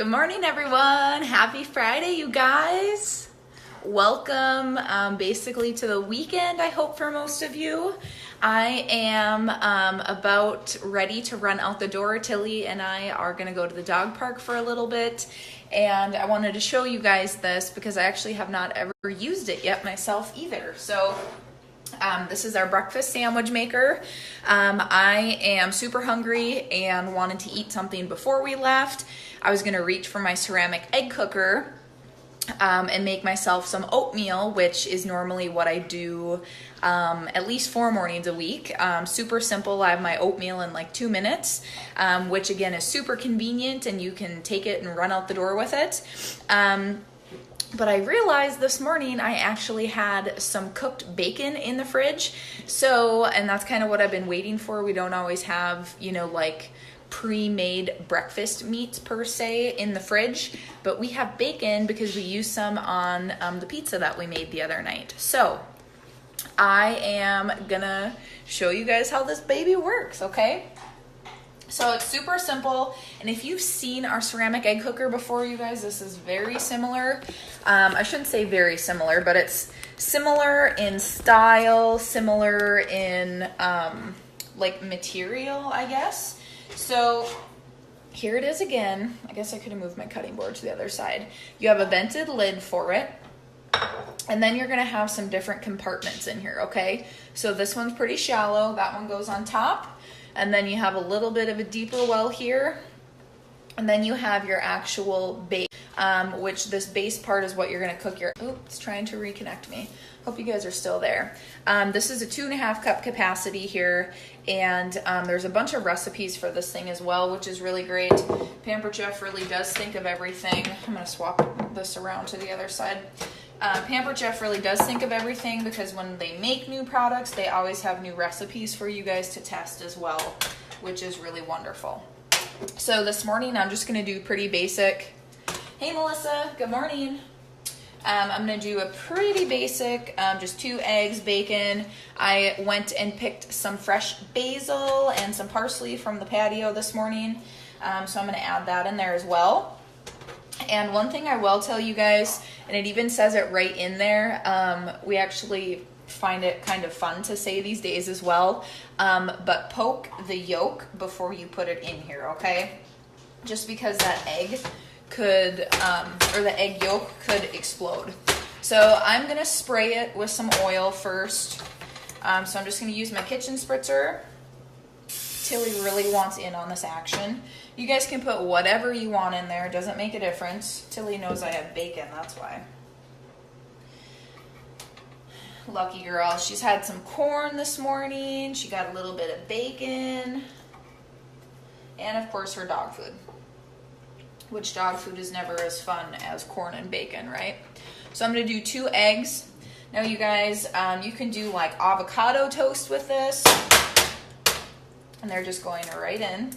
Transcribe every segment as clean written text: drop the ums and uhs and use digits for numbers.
Good morning, everyone. Happy Friday, you guys. Welcome basically to the weekend, I hope, for most of you. I am about ready to run out the door. Tilly and I are going to go to the dog park for a little bit. And I wanted to show you guys this because I actually have not ever used it yet myself either. So this is our breakfast sandwich maker. I am super hungry and wanted to eat something before we left. I was gonna reach for my ceramic egg cooker and make myself some oatmeal, which is normally what I do at least 4 mornings a week. Super simple. I have my oatmeal in like 2 minutes, which again is super convenient, and you can take it and run out the door with it. But I realized this morning I actually had some cooked bacon in the fridge. And that's kind of what I've been waiting for. We don't always have, like pre-made breakfast meats per se in the fridge, but we have bacon because we used some on the pizza that we made the other night. So I am gonna show you guys how this baby works, okay? So it's super simple, and if you've seen our ceramic egg cooker before, you guys, this is very similar. I shouldn't say very similar, but it's similar in style, similar in like material, I guess. So here it is again. I guess I could have moved my cutting board to the other side. You have a vented lid for it, and then you're gonna have some different compartments in here, okay? So this one's pretty shallow. That one goes on top. And then you have a little bit of a deeper well here. And then you have your actual base, which this base part is what you're gonna cook your, oops, it's trying to reconnect me. Hope you guys are still there. This is a 2.5 cup capacity here. And there's a bunch of recipes for this thing as well, which is really great. Pampered Chef really does think of everything. I'm gonna swap this around to the other side. Pampered Chef really does think of everything, because when they make new products, they always have new recipes for you guys to test as well, which is really wonderful. So this morning, I'm just gonna do pretty basic. Hey Melissa, good morning. I'm gonna do a pretty basic, just 2 eggs, bacon. I went and picked some fresh basil and some parsley from the patio this morning. So I'm gonna add that in there as well. And one thing I will tell you guys, and it even says it right in there, we actually find it kind of fun to say these days as well, but poke the yolk before you put it in here, okay? Just because that egg could, or the egg yolk could explode. So I'm gonna spray it with some oil first. So I'm just gonna use my kitchen spritzer. Tilly really wants in on this action. You guys can put whatever you want in there. It doesn't make a difference. Tilly knows I have bacon, that's why. Lucky girl. She's had some corn this morning. She got a little bit of bacon. And of course her dog food. Which dog food is never as fun as corn and bacon, right? So I'm going to do 2 eggs. Now you guys, you can do like avocado toast with this. And they're just going right in.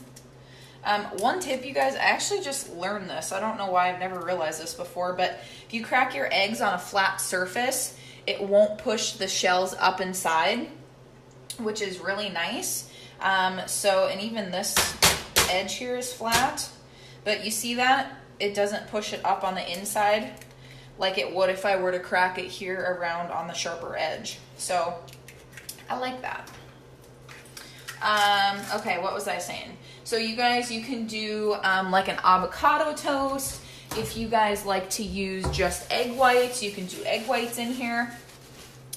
One tip, you guys, I actually just learned this. I don't know why I've never realized this before, but if you crack your eggs on a flat surface, it won't push the shells up inside, which is really nice. And even this edge here is flat, but you see that? It doesn't push it up on the inside like it would if I were to crack it here around on the sharper edge. So I like that. Okay, what was I saying? So you guys, you can do like an avocado toast. If you guys like to use just egg whites, you can do egg whites in here.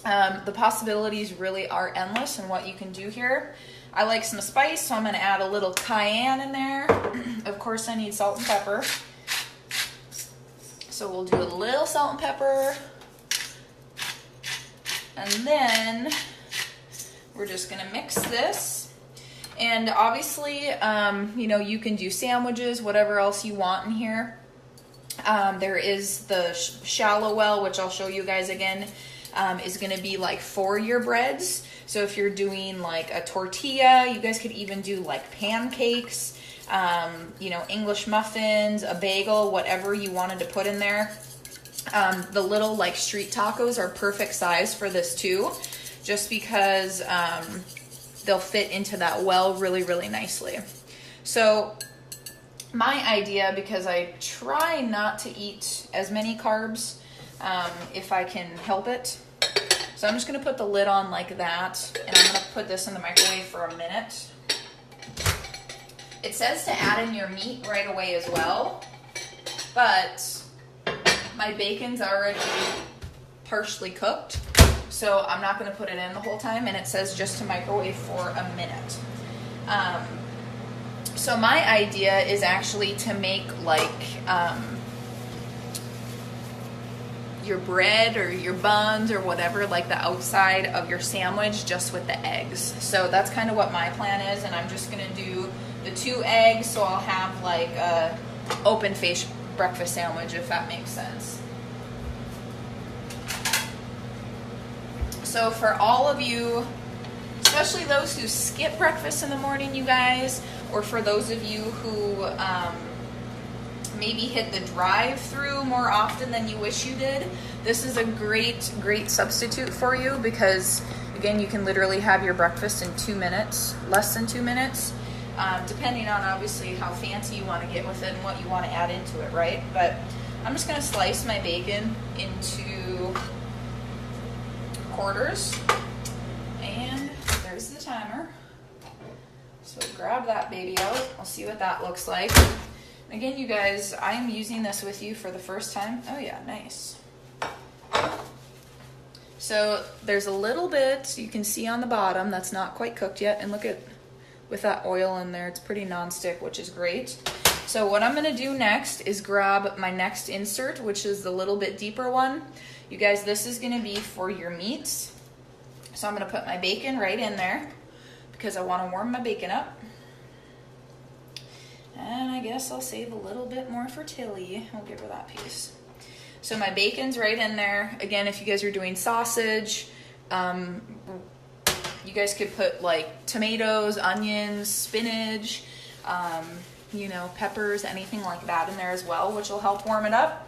The possibilities really are endless in what you can do here. I like some spice, so I'm going to add a little cayenne in there. Of course, I need salt and pepper. So we'll do a little salt and pepper. And then we're just going to mix this. And obviously, you can do sandwiches, whatever else you want in here. There is the shallow well, which I'll show you guys again, is going to be like for your breads. So if you're doing like a tortilla, you guys could even do like pancakes, English muffins, a bagel, whatever you wanted to put in there. The little like street tacos are perfect size for this too, just because they'll fit into that well really, really nicely. So my idea, because I try not to eat as many carbs if I can help it. So I'm just gonna put the lid on like that, and I'm gonna put this in the microwave for a minute. It says to add in your meat right away as well, but my bacon's already partially cooked, so I'm not gonna put it in the whole time, and it says just to microwave for a minute. So my idea is actually to make like your bread or your buns or whatever, like the outside of your sandwich, just with the eggs. So that's kind of what my plan is, and I'm just gonna do the 2 eggs, so I'll have like a open face breakfast sandwich, if that makes sense. So for all of you, especially those who skip breakfast in the morning, you guys, or for those of you who maybe hit the drive-through more often than you wish you did, this is a great substitute for you, because again, you can literally have your breakfast in 2 minutes, less than 2 minutes, depending on obviously how fancy you want to get with it and what you want to add into it, right? But I'm just going to slice my bacon into quarters, and there's the timer. So grab that baby out. I'll see what that looks like. Again, you guys, I'm using this with you for the first time. Oh yeah, nice. So there's a little bit you can see on the bottom that's not quite cooked yet, and look at, with that oil in there, it's pretty non-stick, which is great. So what I'm gonna do next is grab my next insert, which is the little bit deeper one. You guys, this is gonna be for your meats. So I'm gonna put my bacon right in there, because I wanna warm my bacon up. And I guess I'll save a little bit more for Tilly. I'll give her that piece. So my bacon's right in there. Again, if you guys are doing sausage, you guys could put like tomatoes, onions, spinach, you know, peppers, anything like that in there as well, which will help warm it up.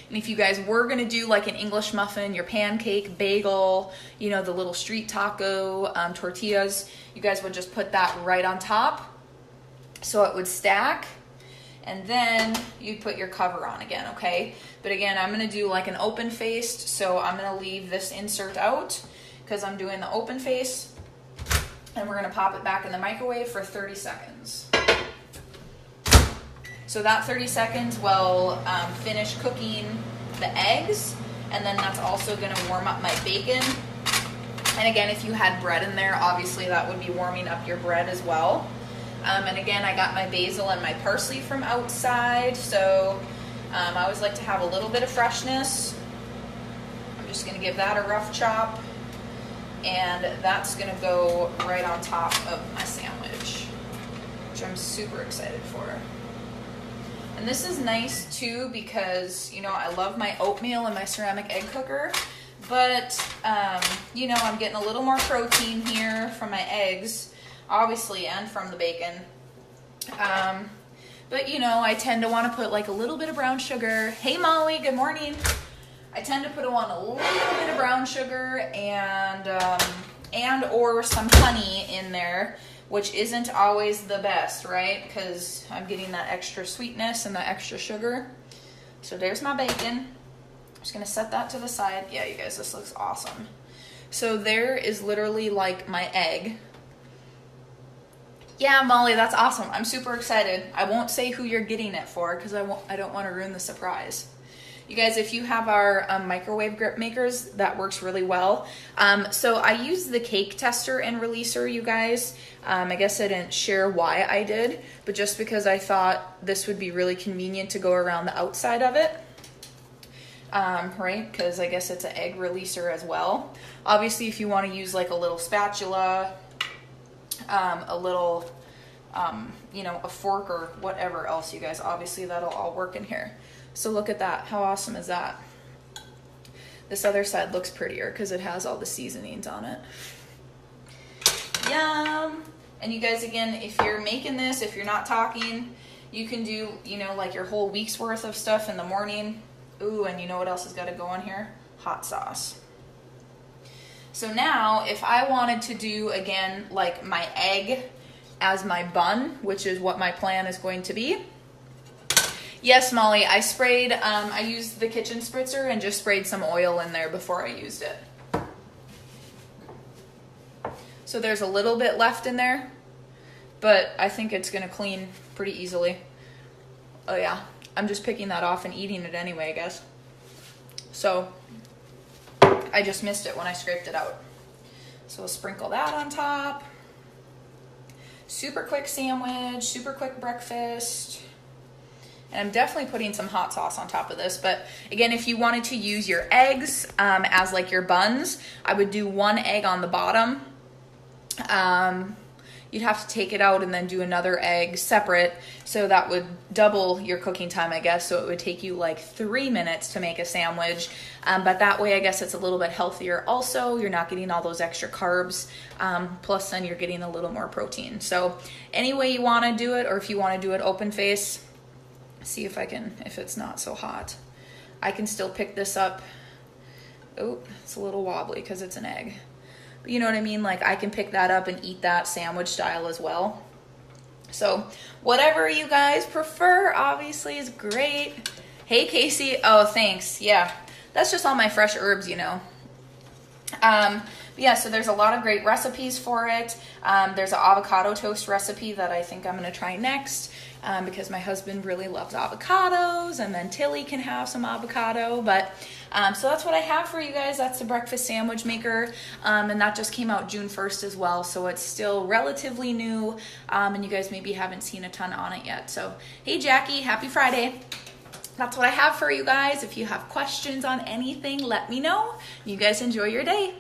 And if you guys were gonna do like an English muffin, your pancake, bagel, you know, the little street taco, tortillas, you guys would just put that right on top, so it would stack, and then you put your cover on again, okay? But again, I'm gonna do like an open faced, so I'm gonna leave this insert out because I'm doing the open face, and we're gonna pop it back in the microwave for 30 seconds. So that 30 seconds will finish cooking the eggs, and then that's also gonna warm up my bacon. And again, if you had bread in there, obviously that would be warming up your bread as well. And again, I got my basil and my parsley from outside, so I always like to have a little bit of freshness. I'm just gonna give that a rough chop, and that's gonna go right on top of my sandwich, which I'm super excited for. And this is nice too, because, you know, I love my oatmeal and my ceramic egg cooker, but, you know, I'm getting a little more protein here from my eggs, obviously, and from the bacon. But you know, I tend to want to put like a little bit of brown sugar. Hey Molly, good morning. I tend to put on a little bit of brown sugar and or some honey in there, which isn't always the best, right? Because I'm getting that extra sweetness and that extra sugar. So there's my bacon. I'm just gonna set that to the side. Yeah, you guys, this looks awesome. So there is literally like my egg. Yeah, Molly, that's awesome. I'm super excited. I won't say who you're getting it for, because I don't want to ruin the surprise. You guys, if you have our microwave grip makers, that works really well. So I use the cake tester and releaser, you guys. I guess I didn't share why I did, but just because I thought this would be really convenient to go around the outside of it. Right? Because I guess it's an egg releaser as well. Obviously, if you want to use like a little spatula, a little, you know, a fork or whatever else, you guys, obviously that'll all work in here. So look at that. How awesome is that? This other side looks prettier because it has all the seasonings on it. Yum! And you guys, again, if you're making this, if you're not talking, you can do, you know, like your whole week's worth of stuff in the morning. Ooh, and you know what else has got to go on here? Hot sauce. So now, if I wanted to do, again, like my egg as my bun, which is what my plan is going to be. Yes, Molly, I sprayed, I used the kitchen spritzer and just sprayed some oil in there before I used it. So there's a little bit left in there, but I think it's gonna clean pretty easily. Oh yeah, I'm just picking that off and eating it anyway, I guess. So I just missed it when I scraped it out. So we'll sprinkle that on top. Super quick sandwich, super quick breakfast. And I'm definitely putting some hot sauce on top of this. But again, if you wanted to use your eggs as like your buns, I would do 1 egg on the bottom. You'd have to take it out and then do another egg separate. So that would double your cooking time, I guess. So it would take you like 3 minutes to make a sandwich. But that way, I guess it's a little bit healthier also. You're not getting all those extra carbs. Plus then you're getting a little more protein. So any way you want to do it, or if you want to do it open face, see if I can, if it's not so hot. I can still pick this up. Oh, it's a little wobbly because it's an egg. But you know what I mean? Like I can pick that up and eat that sandwich style as well. So whatever you guys prefer, obviously, is great. Hey, Casey. Oh, thanks. Yeah, that's just all my fresh herbs, you know. Yeah, so there's a lot of great recipes for it. There's an avocado toast recipe that I think I'm going to try next because my husband really loves avocados, and then Tilly can have some avocado. But so that's what I have for you guys. That's the breakfast sandwich maker, and that just came out June 1st as well, so it's still relatively new, and you guys maybe haven't seen a ton on it yet. So hey, Jackie, happy Friday. That's what I have for you guys. If you have questions on anything, let me know. You guys enjoy your day.